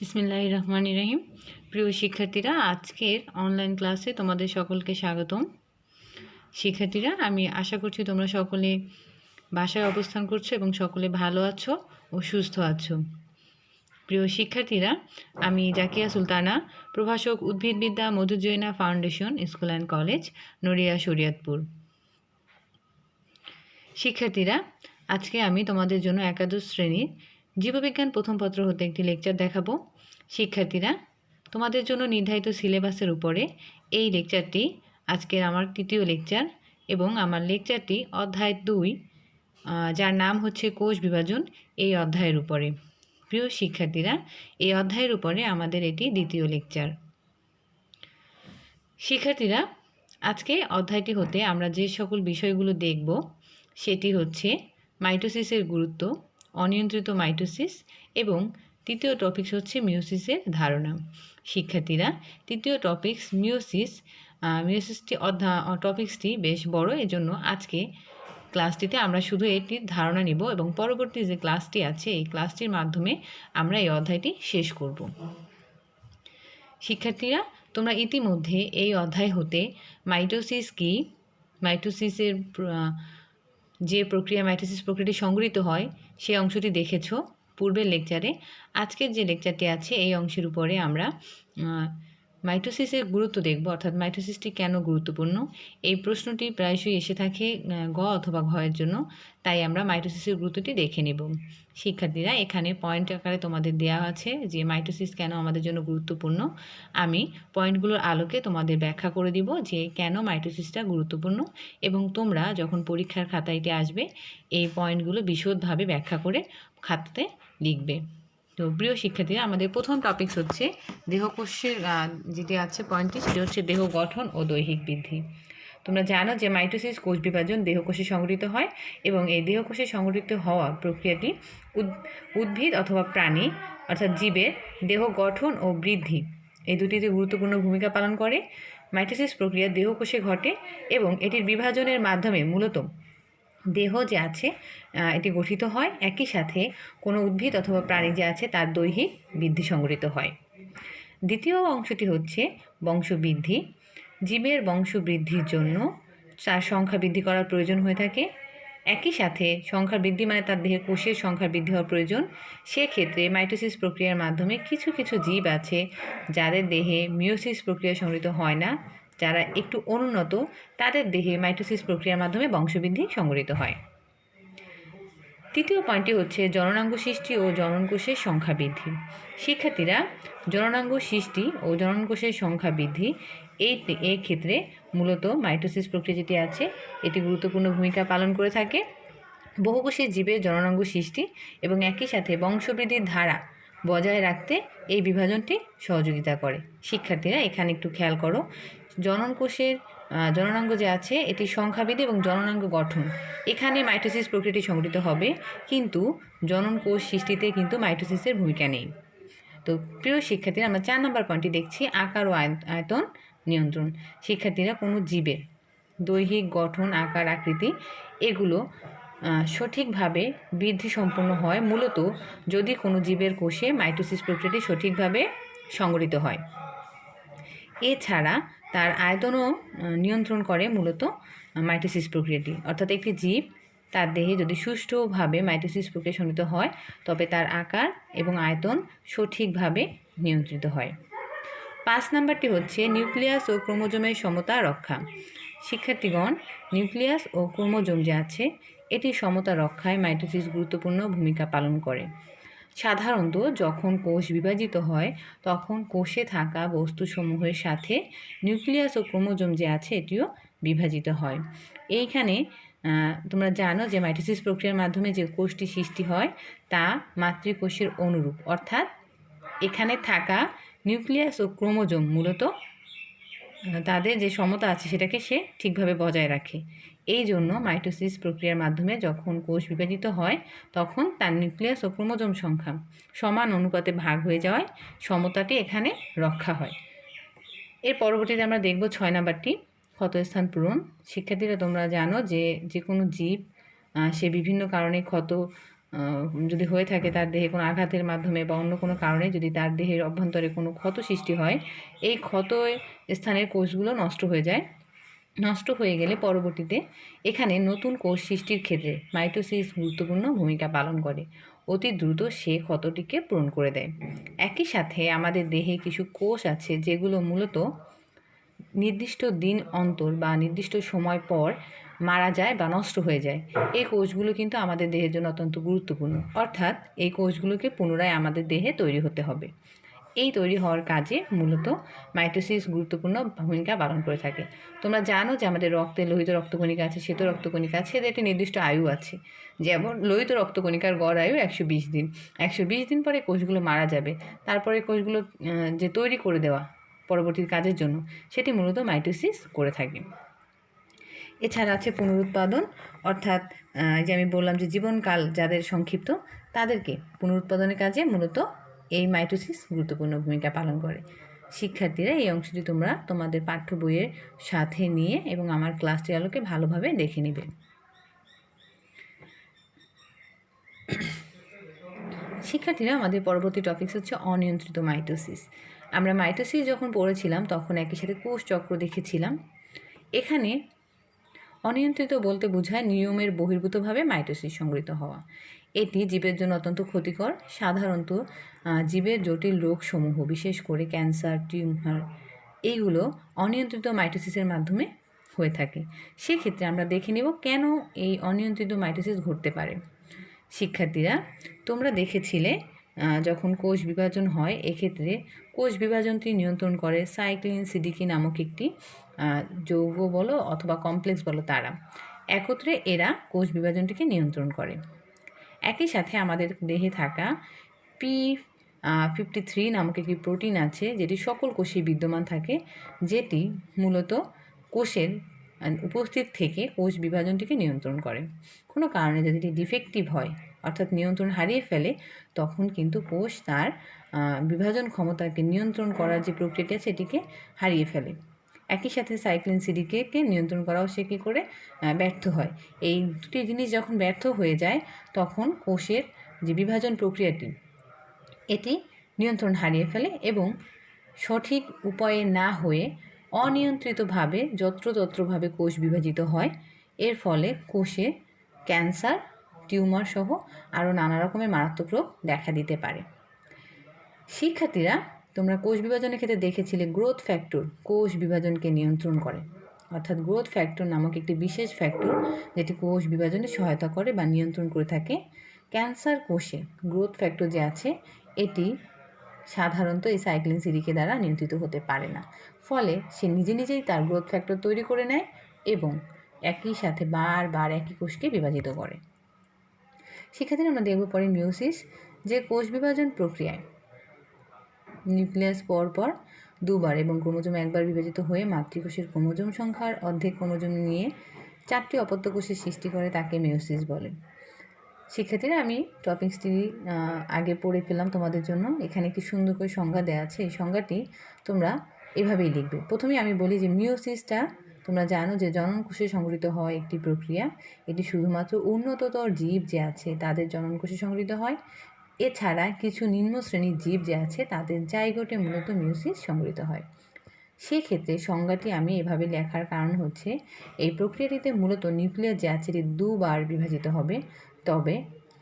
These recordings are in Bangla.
বিসমিল্লাহির রহমানির রহিম। প্রিয় শিক্ষার্থীরা, আজকের অনলাইন ক্লাসে তোমাদের সকলকে স্বাগতম। শিক্ষার্থীরা, আমি আশা করছি তোমরা সকলে বাসায় অবস্থান করছো এবং সকলে ভালো আছো ও সুস্থ আছো। প্রিয় শিক্ষার্থীরা, আমি জাকিয়া সুলতানা, প্রভাষক উদ্ভিদবিদ্যা মধুজৈনা ফাউন্ডেশন স্কুল অ্যান্ড কলেজ, নড়িয়া শরীয়তপুর। শিক্ষার্থীরা, আজকে আমি তোমাদের জন্য একাদশ শ্রেণীর জীববিজ্ঞান প্রথম পত্র হতে একটি লেকচার দেখাবো। শিক্ষার্থীরা, তোমাদের জন্য নির্ধারিত সিলেবাসের উপরে এই লেকচারটি আজকের আমার তৃতীয় লেকচার এবং আমার লেকচারটি অধ্যায় 2, যার নাম হচ্ছে কোষ বিভাজন, এই অধ্যায়ের উপরে। প্রিয় শিক্ষার্থীরা, এই অধ্যায়ের উপরে আমাদের এটি দ্বিতীয় লেকচার। শিক্ষার্থীরা, আজকে অধ্যায়টি হতে আমরা যে সকল বিষয়গুলো দেখব সেটি হচ্ছে মাইটোসিসের গুরুত্ব, অনিয়ন্ত্রিত মাইটোসিস এবং তৃতীয় টপিকস হচ্ছে মিওসিসের ধারণা। শিক্ষার্থীরা, তৃতীয় টপিকস মিওসিসটি টপিক্সটি বেশ বড়, এজন্য আজকে ক্লাসটিতে আমরা শুধু এটির ধারণা নিব এবং পরবর্তী যে ক্লাসটি আছে এই ক্লাসটির মাধ্যমে আমরা এই অধ্যায়টি শেষ করব। শিক্ষার্থীরা, তোমরা ইতিমধ্যে এই অধ্যায় হতে মাইটোসিস কি, মাইটোসিসের যে প্রক্রিয়া মাইটোসিস প্রক্রিয়াটি সংঘটিত হয় সেই অংশটি দেখেছো পূর্বের লেকচারে। আজকের যে লেকচারটি আছে এই অংশের উপরে আমরা মাইটোসিসের গুরুত্ব দেখব, অর্থাৎ মাইটোসিসটি কেন গুরুত্বপূর্ণ। এই প্রশ্নটি প্রায়শই এসে থাকে গ অথবা ঘয়ের জন্য, তাই আমরা মাইটোসিসের গুরুত্বটি দেখে নেব। শিক্ষার্থীরা, এখানে পয়েন্ট আকারে তোমাদের দেওয়া আছে যে মাইটোসিস কেন আমাদের জন্য গুরুত্বপূর্ণ। আমি পয়েন্টগুলোর আলোকে তোমাদের ব্যাখ্যা করে দিব যে কেন মাইটোসিসটা গুরুত্বপূর্ণ, এবং তোমরা যখন পরীক্ষার খাতাইতে আসবে এই পয়েন্টগুলো বিশদভাবে ব্যাখ্যা করে খাতাতে লিখবে। তো প্রিয় শিক্ষার্থীরা, আমাদের প্রথম টপিকস হচ্ছে দেহকোষের যেটি আছে পয়েন্টটি, সেটি হচ্ছে দেহ গঠন ও দৈহিক বৃদ্ধি। তোমরা জানো যে মাইটোসিস কোষ বিভাজন দেহকোষে সংঘটিত হয় এবং এই দেহকোষে সংঘটিত হওয়া প্রক্রিয়াটি উদ্ভিদ অথবা প্রাণী অর্থাৎ জীবের দেহ গঠন ও বৃদ্ধি এই দুটিতে গুরুত্বপূর্ণ ভূমিকা পালন করে। মাইটোসিস প্রক্রিয়া দেহকোষে ঘটে এবং এটির বিভাজনের মাধ্যমে মূলত দেহ যে আছে এটি গঠিত হয়, একই সাথে কোনো উদ্ভিদ অথবা প্রাণী যে আছে তার দৈহিক বৃদ্ধি সংঘটিত হয়। দ্বিতীয় অংশটি হচ্ছে বংশবৃদ্ধি। জীবের বংশবৃদ্ধির জন্য তার সংখ্যা বৃদ্ধি করার প্রয়োজন হয়ে থাকে, একই সাথে সংখ্যা বৃদ্ধি মানে তার দেহে কোষের সংখ্যা বৃদ্ধি হওয়ার প্রয়োজন। সেক্ষেত্রে মাইটোসিস প্রক্রিয়ার মাধ্যমে কিছু কিছু জীব আছে যাদের দেহে মিওসিস প্রক্রিয়া সংঘটিত হয় না, যারা একটু অনুন্নত তাদের দেহে মাইটোসিস প্রক্রিয়ার মাধ্যমে বংশবৃদ্ধি সংঘটিত হয়। তৃতীয় পয়েন্টটি হচ্ছে জননাঙ্গ সৃষ্টি ও জননকোষের সংখ্যা বৃদ্ধি। শিক্ষার্থীরা, জননাঙ্গ সৃষ্টি ও জননকোষের সংখ্যা বৃদ্ধি এই ক্ষেত্রে মূলত মাইটোসিস প্রক্রিয়া যেটি আছে এটি গুরুত্বপূর্ণ ভূমিকা পালন করে থাকে। বহুকোষী জীবের জননাঙ্গ সৃষ্টি এবং একই সাথে বংশবৃদ্ধির ধারা বজায় রাখতে এই বিভাজনটি সহযোগিতা করে। শিক্ষার্থীরা, এখানে একটু খেয়াল করো, জননকোষের জননাঙ্গ যে আছে এটি সংখ্যাবৃদ্ধি এবং জননাঙ্গ গঠন, এখানে মাইটোসিস প্রক্রিয়াটি সংঘটিত হবে, কিন্তু জননকোষ সৃষ্টিতে কিন্তু মাইটোসিসের ভূমিকা নেই। তো প্রিয় শিক্ষার্থীরা, আমরা 4 নম্বর পয়েন্টটি দেখছি, আকার ও আয়তন নিয়ন্ত্রণ। শিক্ষার্থীরা, কোনো জীবের দৈহিক গঠন, আকার, আকৃতি এগুলো সঠিকভাবে বৃদ্ধি সম্পন্ন হয় মূলত যদি কোনো জীবের কোষে মাইটোসিস প্রক্রিয়াটি সঠিকভাবে সংঘটিত হয়। এছাড়া তার আয়তনও নিয়ন্ত্রণ করে মূলত মাইটোসিস প্রক্রিয়াটি, অর্থাৎ একটি জীব তার দেহে যদি সুষ্ঠুভাবে মাইটোসিস প্রক্রিয়া সংঘটিত হয় তবে তার আকার এবং আয়তন সঠিকভাবে নিয়ন্ত্রিত হয়। 5 নম্বরটি হচ্ছে নিউক্লিয়াস ও ক্রোমোজোমের সমতা রক্ষা। শিক্ষার্থীগণ, নিউক্লিয়াস ও ক্রোমোজোম যে আছে এটি সমতা রক্ষায় মাইটোসিস গুরুত্বপূর্ণ ভূমিকা পালন করে। সাধারণত যখন কোষ বিভাজিত হয় তখন কোষে থাকা বস্তুসমূহের সাথে নিউক্লিয়াস ও ক্রোমোজোম যে আছে এটিও বিভাজিত হয়। এইখানে তোমরা জানো যে মাইটোসিস প্রক্রিয়ার মাধ্যমে যে কোষটি সৃষ্টি হয় তা মাতৃকোষের অনুরূপ, অর্থাৎ এখানে থাকা নিউক্লিয়াস ও ক্রোমোজোম মূলত তাদের যে সমতা আছে সেটাকে সে ঠিকভাবে বজায় রাখে। এই জন্য মাইটোসিস প্রক্রিয়ার মাধ্যমে যখন কোষ বিভাজিত হয় তখন তার নিউক্লিয়াস ও ক্রোমোজোম সংখ্যা সমান অনুপাতে ভাগ হয়ে যাওয়ায় সমতাটি এখানে রক্ষা হয়। এর পরবর্তীতে আমরা দেখব 6 নাম্বারটি, ক্ষতস্থান পূরণ। শিক্ষার্থীরা, তোমরা জানো যে যে কোনো জীব সে বিভিন্ন কারণে ক্ষত যদি হয়ে থাকে তার দেহে কোনো আঘাতের মাধ্যমে বা অন্য কোনো কারণে যদি তার দেহের অভ্যন্তরে কোনো ক্ষত সৃষ্টি হয়, এই ক্ষত স্থানের কোষগুলো নষ্ট হয়ে যায়। নষ্ট হয়ে গেলে পরবর্তীতে এখানে নতুন কোষ সৃষ্টির ক্ষেত্রে মাইটোসিস গুরুত্বপূর্ণ ভূমিকা পালন করে। অতি দ্রুত সে ক্ষতটিকে পূরণ করে দেয়। একই সাথে আমাদের দেহে কিছু কোষ আছে যেগুলো মূলত নির্দিষ্ট দিন অন্তর বা নির্দিষ্ট সময় পর মারা যায় বা নষ্ট হয়ে যায়। এই কোষগুলো কিন্তু আমাদের দেহের জন্য অত্যন্ত গুরুত্বপূর্ণ, অর্থাৎ এই কোষগুলোকে পুনরায় আমাদের দেহে তৈরি হতে হবে। এই তৈরি হওয়ার কাজে মূলত মাইটোসিস গুরুত্বপূর্ণ ভূমিকা পালন করে থাকে। তোমরা জানো যে আমাদের রক্তে লোহিত রক্তকণিকা আছে, শ্বেত রক্তকণিকা আছে, এদের একটি নির্দিষ্ট আয়ু আছে। যেমন লোহিত রক্তকণিকার গড় আয়ু 120 দিন। 120 দিন পরে কোষগুলো মারা যাবে। তারপরে কোষগুলো যে তৈরি করে দেওয়া পরবর্তী কাজের জন্য, সেটি মূলত মাইটোসিস করে থাকে। এছাড়া আছে পুনরুৎপাদন, অর্থাৎ যে আমি বললাম যে জীবনকাল যাদের সংক্ষিপ্ত তাদেরকে পুনরুৎপাদনের কাজে মূলত এই মাইটোসিস গুরুত্বপূর্ণ ভূমিকা পালন করে। শিক্ষার্থীরা এই অংশটি তোমরা তোমাদের পাঠ্য বইয়ের সাথে নিয়ে এবং আমার ক্লাসটির আলোকে ভালোভাবে দেখে নেবে। শিক্ষার্থীরা, আমাদের পরবর্তী টপিকস হচ্ছে অনিয়ন্ত্রিত মাইটোসিস। আমরা মাইটোসিস যখন পড়েছিলাম তখন একই সাথে কোষ চক্র দেখেছিলাম। এখানে অনিয়ন্ত্রিত বলতে বোঝায় নিয়মের বহির্ভূতভাবে মাইটোসিস সংঘটিত হওয়া। এটি জীবের জন্য অত্যন্ত ক্ষতিকর। সাধারণত জীবের জটিল রোগসমূহ, বিশেষ করে ক্যান্সার, টিউমার, এইগুলো অনিয়ন্ত্রিত মাইটোসিসের মাধ্যমে হয়ে থাকে। সেক্ষেত্রে আমরা দেখে নেব কেন এই অনিয়ন্ত্রিত মাইটোসিস ঘটতে পারে। শিক্ষার্থীরা, তোমরা দেখেছিলে যখন কোষ বিভাজন হয়, এক্ষেত্রে কোষ বিভাজনটি নিয়ন্ত্রণ করে সাইক্লিন সিডিকি নামক একটি যৌগ বলো অথবা কমপ্লেক্স বলো, তারা একত্রে এরা কোষ বিভাজনটিকে নিয়ন্ত্রণ করে। একই সাথে আমাদের দেহে থাকা P53 নামক একটি প্রোটিন আছে যেটি সকল কোষে বিদ্যমান থাকে, যেটি মূলত কোষের উপস্থিত থেকে কোষ বিভাজনটিকে নিয়ন্ত্রণ করে। কোনো কারণে যদি এটি ডিফেক্টিভ হয়, অর্থাৎ নিয়ন্ত্রণ হারিয়ে ফেলে, তখন কিন্তু কোষ তার বিভাজন ক্ষমতাকে নিয়ন্ত্রণ করার যে প্রক্রিয়াটি আছে সেটিকে হারিয়ে ফেলে। একই সাথে সাইক্লিন সিডিকে নিয়ন্ত্রণ করাও সে কী করে ব্যর্থ হয়। এই দুটি জিনিস যখন ব্যর্থ হয়ে যায় তখন কোষের যে বিভাজন প্রক্রিয়াটি এটি নিয়ন্ত্রণ হারিয়ে ফেলে এবং সঠিক উপায়ে না হয়ে অনিয়ন্ত্রিতভাবে যত্রতত্রভাবে কোষ বিভাজিত হয়। এর ফলে কোষে ক্যান্সার, টিউমার সহ আরও নানা রকমের মারাত্মক রোগ দেখা দিতে পারে। শিক্ষার্থীরা, তোমরা কোষ বিভাজনের ক্ষেত্রে দেখেছিলে গ্রোথ ফ্যাক্টর কোষ বিভাজনকে নিয়ন্ত্রণ করে, অর্থাৎ গ্রোথ ফ্যাক্টর নামক একটি বিশেষ ফ্যাক্টর যেটি কোষ বিভাজনে সহায়তা করে বা নিয়ন্ত্রণ করে থাকে। ক্যান্সার কোষে গ্রোথ ফ্যাক্টর যে আছে এটি সাধারণত এই সাইক্লিন সিডিকে দ্বারা নিয়ন্ত্রিত হতে পারে না, ফলে সে নিজে নিজেই তার গ্রোথ ফ্যাক্টর তৈরি করে নেয় এবং একই সাথে বারবার একই কোষকে বিভাজিত করে। শিক্ষার্থীরা, আমরা দেখব পরে মিওসিস, যে কোষ বিভাজন প্রক্রিয়ায় নিউক্লিয়াস পরপর দুবার এবং ক্রোমোজোম একবার বিভাজিত হয়ে মাতৃকোষের ক্রোমোজোম সংখ্যার অর্ধেক ক্রোমোজোম নিয়ে 4টি অপত্য কোষের সৃষ্টি করে, তাকে মিওসিস বলে। শিক্ষার্থীরা, আমি টপিক্সটি আগে পড়ে ফেললাম তোমাদের জন্য। এখানে একটি সুন্দর করে সংজ্ঞা দেওয়া আছে। এই সংজ্ঞাটি তোমরা এভাবেই লিখবে। প্রথমে আমি বলি যে মিওসিসটা তোমরা জানো যে জনন কোষে সংঘটিত হয় একটি প্রক্রিয়া। এটি শুধুমাত্র উন্নততর জীব যে আছে তাদের জনন কোষে সংঘটিত হয়। এছাড়া কিছু নিম্ন শ্রেণীর জীব যে আছে তাদের জাইগোটে মূলত মিওসিস সংঘটিত হয়। সেক্ষেত্রে সংজ্ঞাটি আমি এভাবে লেখার কারণ হচ্ছে এই প্রক্রিয়াটিতে মূলত নিউক্লিয়াস যে আছে এটি দুবার বিভাজিত হবে, তবে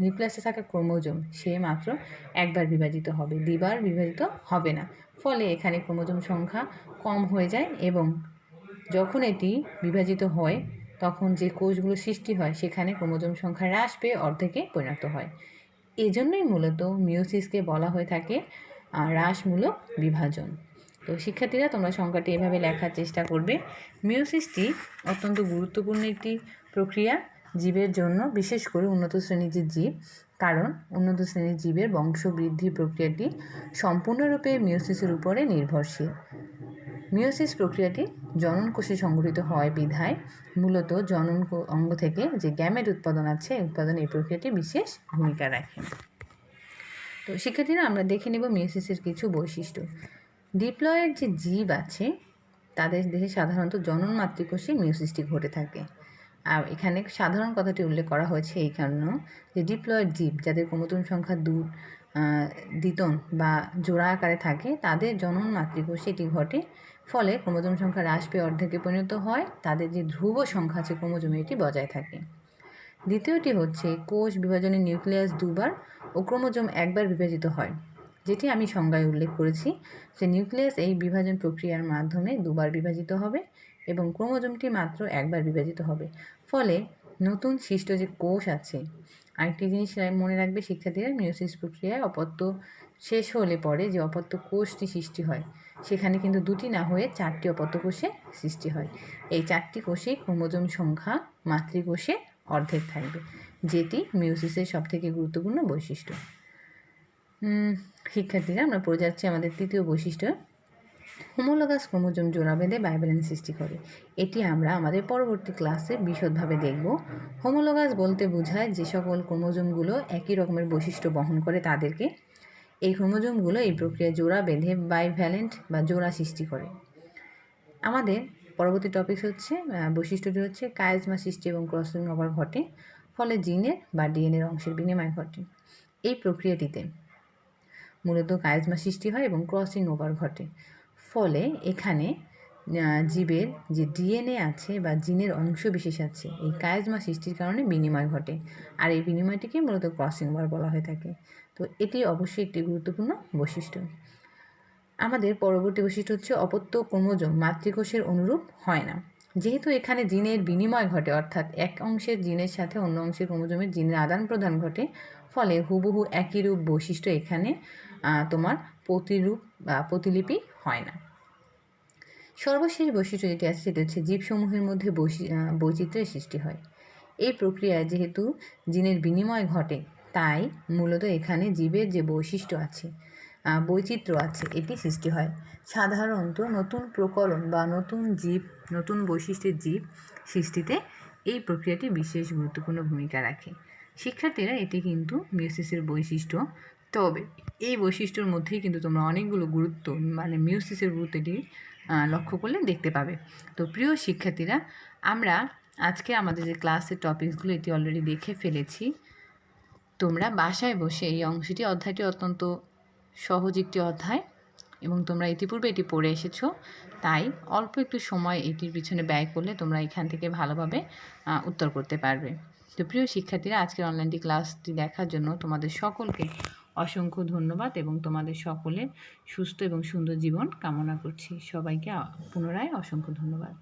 নিউক্লিয়াসে থাকা ক্রোমোজোম সে মাত্র একবার বিভাজিত হবে, দ্বিবার বিভাজিত হবে না। ফলে এখানে ক্রোমোজোম সংখ্যা কম হয়ে যায় এবং যখন এটি বিভাজিত হয় তখন যে কোষগুলো সৃষ্টি হয় সেখানে ক্রোমোজোম সংখ্যা হ্রাস পেয়ে অর্ধেকে পরিণত হয়। এজন্যই মূলত মিওসিসকে বলা হয়ে থাকে হ্রাসমূলক বিভাজন। তো শিক্ষার্থীরা, তোমরা সংখ্যাটি এভাবে লেখার চেষ্টা করবে। মিওসিসটি অত্যন্ত গুরুত্বপূর্ণ একটি প্রক্রিয়া জীবের জন্য, বিশেষ করে উন্নত শ্রেণীর যে জীব, কারণ উন্নত শ্রেণীর জীবের বংশবৃদ্ধি প্রক্রিয়াটি সম্পূর্ণরূপে মিওসিসের উপরে নির্ভরশীল। মিওসিস প্রক্রিয়াটি জনন কোষে সংঘটিত হয় বিধায় মূলত জনন অঙ্গ থেকে যে গ্যামেট উৎপাদন আছে উৎপাদনে এই প্রক্রিয়াটি বিশেষ ভূমিকা রাখে। তো শিক্ষার্থীরা, আমরা দেখে নেব মিওসিসের কিছু বৈশিষ্ট্য। ডিপ্লয়েড যে জীব আছে তাদের দেহে সাধারণত জনন মাতৃকোষে মিওসিসটি ঘটে থাকে। আর এখানে সাধারণ কথাটি উল্লেখ করা হয়েছে এই কারণে যে ডিপ্লয়েড জীব যাদের ক্রোমোজোম সংখ্যা দ্বিতন বা জোড়া আকারে থাকে তাদের জনন মাতৃকোষে এটি ঘটে, ফলে ক্রোমোজোম সংখ্যা হ্রাস পেয়ে অর্ধেকে পরিণত হয়, তাদের যে ধ্রুব সংখ্যা আছে ক্রোমোজোমে এটি বজায় থাকে। দ্বিতীয়টি হচ্ছে কোষ বিভাজনে নিউক্লিয়াস দুবার ও ক্রোমোজোম একবার বিভাজিত হয়, যেটি আমি সংজ্ঞায় উল্লেখ করেছি যে নিউক্লিয়াস এই বিভাজন প্রক্রিয়ার মাধ্যমে দুবার বিভাজিত হবে এবং ক্রোমোজোমটি মাত্র একবার বিভাজিত হবে, ফলে নতুন সৃষ্ট যে কোষ আছে। আরেকটি জিনিস মনে রাখবে শিক্ষার্থীরা, মিয়োসিস প্রক্রিয়ায় অপত্য শেষ হলে পরে যে অপত্য কোষটি সৃষ্টি হয় সেখানে কিন্তু 2টি না হয়ে 4টি অপত্য কোষে সৃষ্টি হয়। এই 4টি কোষে ক্রোমোজোম সংখ্যা মাতৃকোষে অর্ধেক থাকবে, যেটি মিয়োসিসের সবথেকে গুরুত্বপূর্ণ বৈশিষ্ট্য। শিক্ষার্থীরা আমরা পড়ে যাচ্ছি আমাদের তৃতীয় বৈশিষ্ট্য, হোমোলোগাস ক্রোমোজোম জোড়া বেঁধে বাইভ্যালেন্স সৃষ্টি করে। এটি আমরা আমাদের পরবর্তী ক্লাসে বিশদভাবে দেখব। হোমোলোগাস বলতে বোঝায় যে সকল ক্রোমোজোমগুলো একই রকমের বৈশিষ্ট্য বহন করে তাদেরকে। এই ক্রোমোজোমগুলো এই প্রক্রিয়ায় জোড়া বেঁধে বাইভ্যালেন্ট বা জোড়া সৃষ্টি করে। আমাদের পরবর্তী টপিক হচ্ছে বৈশিষ্ট্যটি হচ্ছে কাইজমা সৃষ্টি এবং ক্রসিং ওভার ঘটে, ফলে জিনের বা ডিএনএর অংশের বিনিময় ঘটে। এই প্রক্রিয়াটিতে মূলত কাইজমা সৃষ্টি হয় এবং ক্রসিং ওভার ঘটে, ফলে এখানে জীবের যে ডিএনএ আছে বা জিনের অংশ বিশেষ আছে এই কাইজমা সৃষ্টির কারণে বিনিময় ঘটে, আর এই বিনিময়টিকে মূলত ক্রসিং ওভার বলা হয়ে থাকে। তো এটি অবশ্যই একটি গুরুত্বপূর্ণ বৈশিষ্ট্য। আমাদের পরবর্তী বৈশিষ্ট্য হচ্ছে অপত্য ক্রোমোজোম মাতৃকোষের অনুরূপ হয় না। যেহেতু এখানে জিনের বিনিময় ঘটে, অর্থাৎ এক অংশের জিনের সাথে অন্য অংশের ক্রোমোজোমের জিনের আদান প্রদান ঘটে, ফলে হুবহু একই রূপ বৈশিষ্ট্য এখানে তোমার প্রতিরূপ বা প্রতিলিপি হয় না। সর্বশেষ বৈশিষ্ট্য যেটি আছে সেটি হচ্ছে জীবসমূহের মধ্যে বৈচিত্র্যের সৃষ্টি হয়। এই প্রক্রিয়ায় যেহেতু জিনের বিনিময় ঘটে, তাই মূলত এখানে জীবের যে বৈশিষ্ট্য আছে বৈচিত্র্য আছে এটি সৃষ্টি হয়। সাধারণত নতুন প্রকরণ বা নতুন জীব, নতুন বৈশিষ্ট্যের জীব সৃষ্টিতে এই প্রক্রিয়াটি বিশেষ গুরুত্বপূর্ণ ভূমিকা রাখে। শিক্ষার্থীরা, এটি কিন্তু মিয়োসিসের বৈশিষ্ট্য। তবে এই বৈশিষ্ট্যর মধ্যেই কিন্তু তোমরা অনেকগুলো গুরুত্ব মানে মিয়োসিসের গুরুত্বটি লক্ষ্য করলে দেখতে পাবে। তো প্রিয় শিক্ষার্থীরা, আমরা আজকে আমাদের যে ক্লাসের টপিকসগুলো এটি অলরেডি দেখে ফেলেছি। তোমরা বাসায় বসে এই অধ্যায়টি অত্যন্ত সহজ একটি অধ্যায় এবং তোমরা ইতিপূর্বে এটি পড়ে এসেছো, তাই অল্প একটু সময় এটির পিছনে ব্যয় করলে তোমরা এখান থেকে ভালোভাবে উত্তর করতে পারবে। তো প্রিয় শিক্ষার্থীরা, আজকের অনলাইনটি ক্লাসটি দেখার জন্য তোমাদের সকলকে অসংখ্য ধন্যবাদ এবং তোমাদের সকলের সুস্থ এবং সুন্দর জীবন কামনা করছি। সবাইকে পুনরায় অসংখ্য ধন্যবাদ।